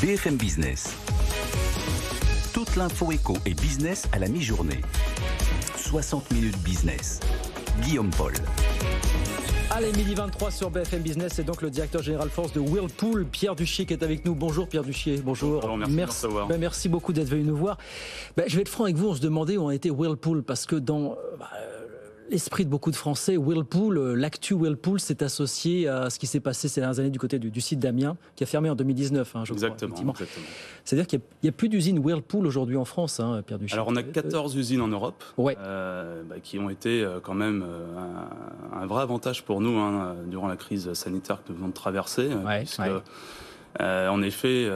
BFM Business. Toute l'info éco et business à la mi-journée. 60 minutes business. Guillaume Paul. Allez, midi 23 sur BFM Business, c'est donc le directeur général force de Whirlpool, Pierre Duchier, qui est avec nous. Bonjour Pierre Duchier, bonjour. Bonjour, merci, merci beaucoup d'être venu nous voir. Je vais être franc avec vous, on se demandait où en était Whirlpool, parce que dans l'esprit de beaucoup de Français, Whirlpool, l'actu Whirlpool s'est associé à ce qui s'est passé ces dernières années du côté du site d'Amiens, qui a fermé en 2019, je crois. Exactement. C'est-à-dire qu'il n'y a plus d'usine Whirlpool aujourd'hui en France, Pierre Duchier. Alors on a 14 usines en Europe, qui ont été quand même un vrai avantage pour nous durant la crise sanitaire que nous venons de traverser, puisque en effet,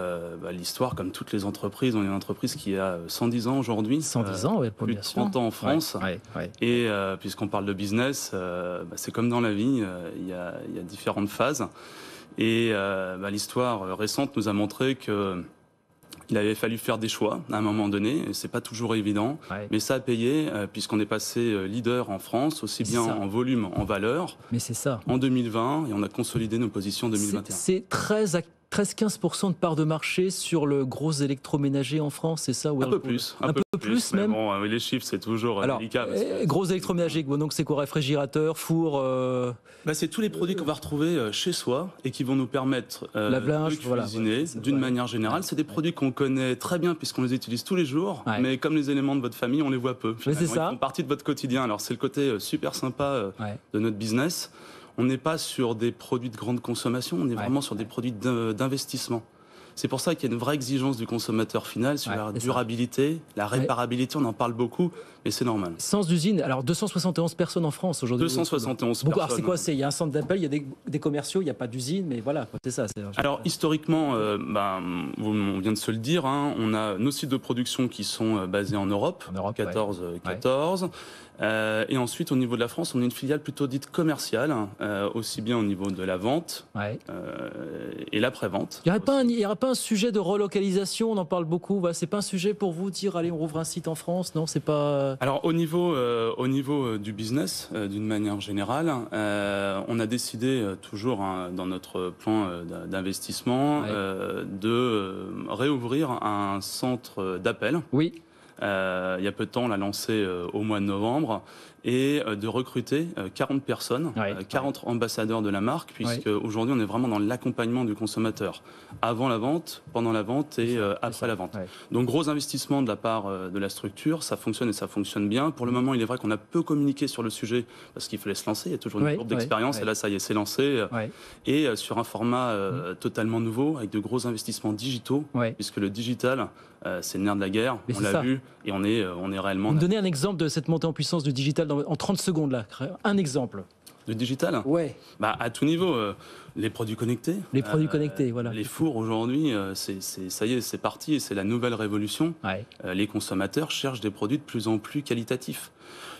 l'histoire, comme toutes les entreprises, on est une entreprise qui a 110 ans aujourd'hui. 110 ans, oui, plus de 30 ans en France. Et puisqu'on parle de business, c'est comme dans la vie, il y a différentes phases. Et l'histoire récente nous a montré qu'il avait fallu faire des choix à un moment donné. C'est pas toujours évident, mais ça a payé puisqu'on est passé leader en France, aussi bien en volume, en valeur. Mais c'est ça. En 2020, et on a consolidé nos positions en 2021. C'est 13-15% de part de marché sur le gros électroménager en France, c'est ça? Un peu plus même. Bon, les chiffres, c'est toujours délicat. Gros électroménager, donc c'est quoi? Réfrigérateur, four c'est tous les produits qu'on va retrouver chez soi et qui vont nous permettre lave-linge, de cuisiner d'une manière générale. C'est des produits qu'on connaît très bien puisqu'on les utilise tous les jours, mais comme les éléments de votre famille, on les voit peu. Ils font partie de votre quotidien. Alors c'est le côté super sympa de notre business. On n'est pas sur des produits de grande consommation, on est vraiment sur des produits d'investissement. C'est pour ça qu'il y a une vraie exigence du consommateur final sur la durabilité, la réparabilité, on en parle beaucoup, mais c'est normal. Sans usine, alors 271 personnes en France aujourd'hui. 271 personnes. Alors c'est quoi? Il y a un centre d'appel, il y a des commerciaux, il n'y a pas d'usine, mais voilà, c'est ça. Alors historiquement, on vient de se le dire, on a nos sites de production qui sont basés en Europe, 14. Et ensuite, au niveau de la France, on est une filiale plutôt dite commerciale, aussi bien au niveau de la vente et l'après-vente. Il n'y aurait pas un sujet de relocalisation, on en parle beaucoup. C'est pas un sujet pour vous de dire, allez, on rouvre un site en France? Non, c'est pas. Alors, au niveau du business, d'une manière générale, on a décidé toujours dans notre plan d'investissement de réouvrir un centre d'appel. Oui. Il y a peu de temps, on l'a lancé au mois de novembre, et de recruter 40 personnes, 40 ambassadeurs de la marque, puisque aujourd'hui on est vraiment dans l'accompagnement du consommateur, avant la vente, pendant la vente et après la vente. Donc gros investissement de la part de la structure, ça fonctionne et ça fonctionne bien. Pour le moment, il est vrai qu'on a peu communiqué sur le sujet, parce qu'il fallait se lancer, il y a toujours une courbe d'expérience, et là ça y est, c'est lancé, et sur un format totalement nouveau, avec de gros investissements digitaux, puisque le digital, c'est le nerf de la guerre, on l'a vu, et on est réellement... Vous me donnez un exemple de cette montée en puissance du digital en 30 secondes, là. Un exemple. De digital ? À tout niveau. Les produits connectés. Les produits connectés, voilà. Les fours, aujourd'hui, ça y est, c'est parti, et c'est la nouvelle révolution. Les consommateurs cherchent des produits de plus en plus qualitatifs.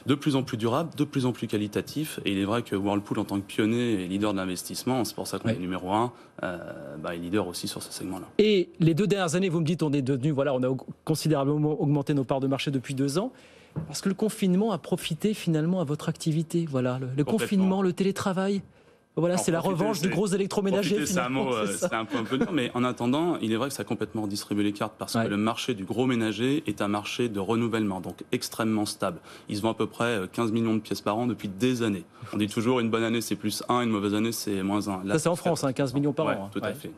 De plus en plus durables, de plus en plus qualitatifs. Et il est vrai que Whirlpool, en tant que pionnier et leader de l'investissement, c'est pour ça qu'on est numéro 1, est leader aussi sur ce segment-là. Et les 2 dernières années, vous me dites, on est devenu, on a considérablement augmenté nos parts de marché depuis 2 ans. Parce que le confinement a profité finalement à votre activité. Le confinement, le télétravail. C'est la revanche du gros électroménager. C'est un mot, c'est un peu dur, mais en attendant, il est vrai que ça a complètement redistribué les cartes, parce que le marché du gros ménager est un marché de renouvellement, donc extrêmement stable. Il se vend à peu près 15 millions de pièces par an depuis des années. On dit toujours une bonne année c'est +1, une mauvaise année c'est -1. Là, ça c'est en France, 15 millions par an. Tout à fait.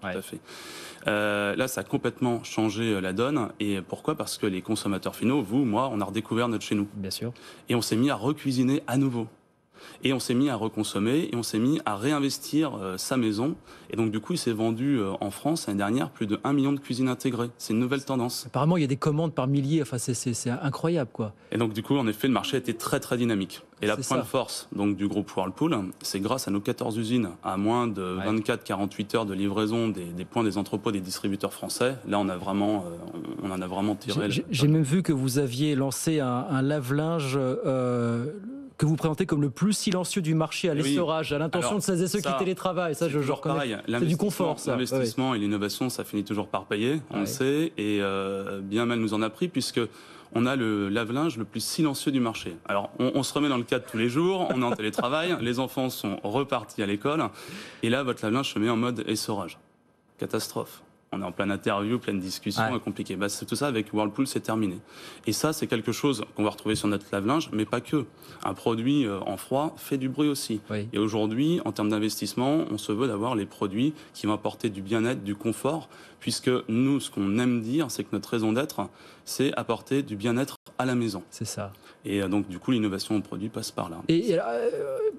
Là, ça a complètement changé la donne. Et pourquoi ? Parce que les consommateurs finaux, vous, moi, on a redécouvert notre chez nous. Bien sûr. Et on s'est mis à recuisiner à nouveau. Et on s'est mis à reconsommer, et on s'est mis à réinvestir sa maison. Et donc, du coup, il s'est vendu en France, l'année dernière, plus de 1 million de cuisines intégrées. C'est une nouvelle tendance. Apparemment, il y a des commandes par milliers. C'est incroyable, quoi. Et donc, du coup, en effet, le marché a été très, très dynamique. Et la pointe de force donc, du groupe Whirlpool, c'est grâce à nos 14 usines, à moins de 24-48 heures de livraison des points des entrepôts des distributeurs français. Là, on en a vraiment tiré. J'ai même vu que vous aviez lancé un lave-linge que vous présentez comme le plus silencieux du marché à l'essorage, à l'intention de celles et ceux qui télétravaillent. Ça, je reconnais. C'est du confort, ça. L'investissement et l'innovation, ça finit toujours par payer, on le sait, et bien mal nous en a pris, puisque on a le lave-linge le plus silencieux du marché. Alors, on se remet dans le cadre tous les jours, on est en télétravail, les enfants sont repartis à l'école, et là, votre lave-linge se met en mode essorage. Catastrophe. on est en pleine interview, pleine discussion, compliqué. Bah, tout ça avec Whirlpool, c'est terminé. Et ça, c'est quelque chose qu'on va retrouver sur notre lave-linge, mais pas que. Un produit en froid fait du bruit aussi. Oui. Et aujourd'hui, en termes d'investissement, on se veut d'avoir les produits qui vont apporter du bien-être, du confort, puisque nous, ce qu'on aime dire, c'est que notre raison d'être, c'est apporter du bien-être à la maison. C'est ça. Et donc, du coup, l'innovation en produit passe par là. Et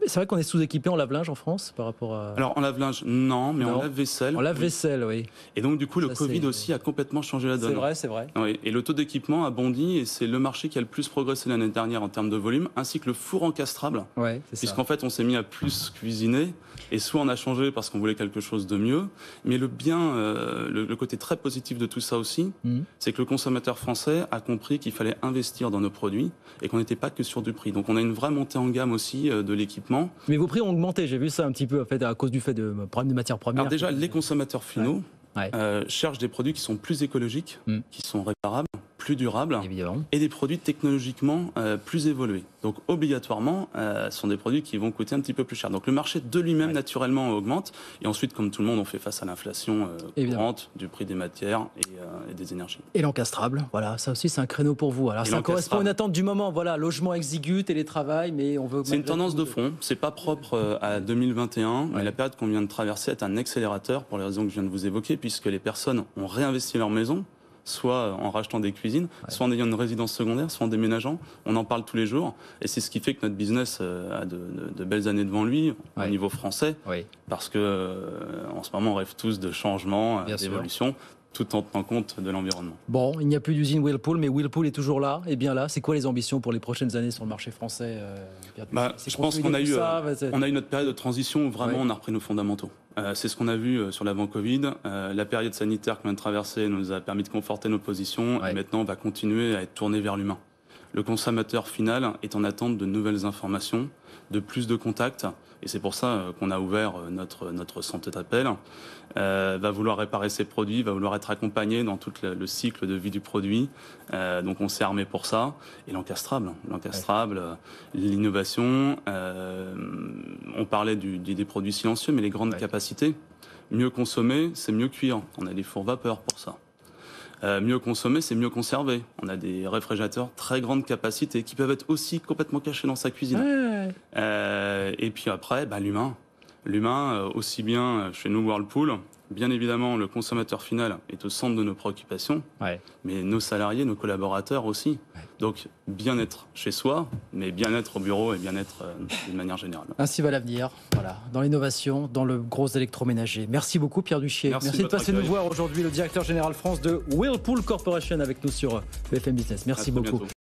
c'est vrai qu'on est sous-équipé en lave-linge en France par rapport à... Alors, en lave-linge, non, mais en lave-vaisselle. En lave-vaisselle, oui. Et donc, du coup, le Covid aussi a complètement changé la donne. C'est vrai. Oui. Et le taux d'équipement a bondi, et c'est le marché qui a le plus progressé l'année dernière en termes de volume, ainsi que le four encastrable. Ouais, c'est ça. Puisqu'en fait, on s'est mis à plus cuisiner, et soit on a changé parce qu'on voulait quelque chose de mieux, mais le côté très positif de tout ça aussi, c'est que le consommateur français a compris qu'il fallait investir dans nos produits, et qu'on n'était pas que sur du prix. Donc on a une vraie montée en gamme aussi de l'équipement. Mais vos prix ont augmenté, j'ai vu ça un petit peu en fait, à cause du fait de problèmes de matières premières. Alors déjà, les consommateurs finaux cherchent des produits qui sont plus écologiques, qui sont réparables, plus durables, évidemment, et des produits technologiquement plus évolués. Donc obligatoirement, ce sont des produits qui vont coûter un petit peu plus cher. Donc le marché de lui-même naturellement augmente, et ensuite, comme tout le monde, on fait face à l'inflation courante du prix des matières et des énergies. Et l'encastrable, voilà, ça aussi c'est un créneau pour vous. Alors ça correspond à une attente du moment, voilà, logement exigu, télétravail, mais on veut... C'est une tendance de fond, c'est pas propre à 2021, mais la période qu'on vient de traverser est un accélérateur pour les raisons que je viens de vous évoquer, puisque les personnes ont réinvesti leur maison, soit en rachetant des cuisines, soit en ayant une résidence secondaire, soit en déménageant. On en parle tous les jours, et c'est ce qui fait que notre business a de belles années devant lui au niveau français, parce que en ce moment on rêve tous de changement, d'évolution, tout en tenant compte de l'environnement. Bon, il n'y a plus d'usine Whirlpool, mais Whirlpool est toujours là, et bien là. C'est quoi les ambitions pour les prochaines années sur le marché français, Pierre? Je pense qu'on a eu notre période de transition où vraiment on a repris nos fondamentaux. C'est ce qu'on a vu sur l'avant-Covid. La période sanitaire qu'on vient de traverser nous a permis de conforter nos positions, et maintenant on va continuer à être tourné vers l'humain. Le consommateur final est en attente de nouvelles informations, de plus de contacts, et c'est pour ça qu'on a ouvert notre centre d'appel. Va vouloir réparer ses produits, va vouloir être accompagné dans tout le cycle de vie du produit. Donc on s'est armé pour ça. Et l'encastrable, l'innovation. On parlait des produits silencieux, mais les grandes capacités. Mieux consommer, c'est mieux cuire. On a des fours vapeur pour ça. Mieux consommer, c'est mieux conserver. On a des réfrigérateurs très grande capacité qui peuvent être aussi complètement cachés dans sa cuisine. Et puis après, l'humain. L'humain, aussi bien chez nous Whirlpool, bien évidemment, le consommateur final est au centre de nos préoccupations, mais nos salariés, nos collaborateurs aussi. Donc, bien-être chez soi, mais bien-être au bureau et bien-être d'une manière générale. Ainsi va l'avenir, voilà, dans l'innovation, dans le gros électroménager. Merci beaucoup, Pierre Duchier. Merci de passer nous voir aujourd'hui, le directeur général France de Whirlpool Corporation avec nous sur BFM Business. Merci beaucoup. Bientôt.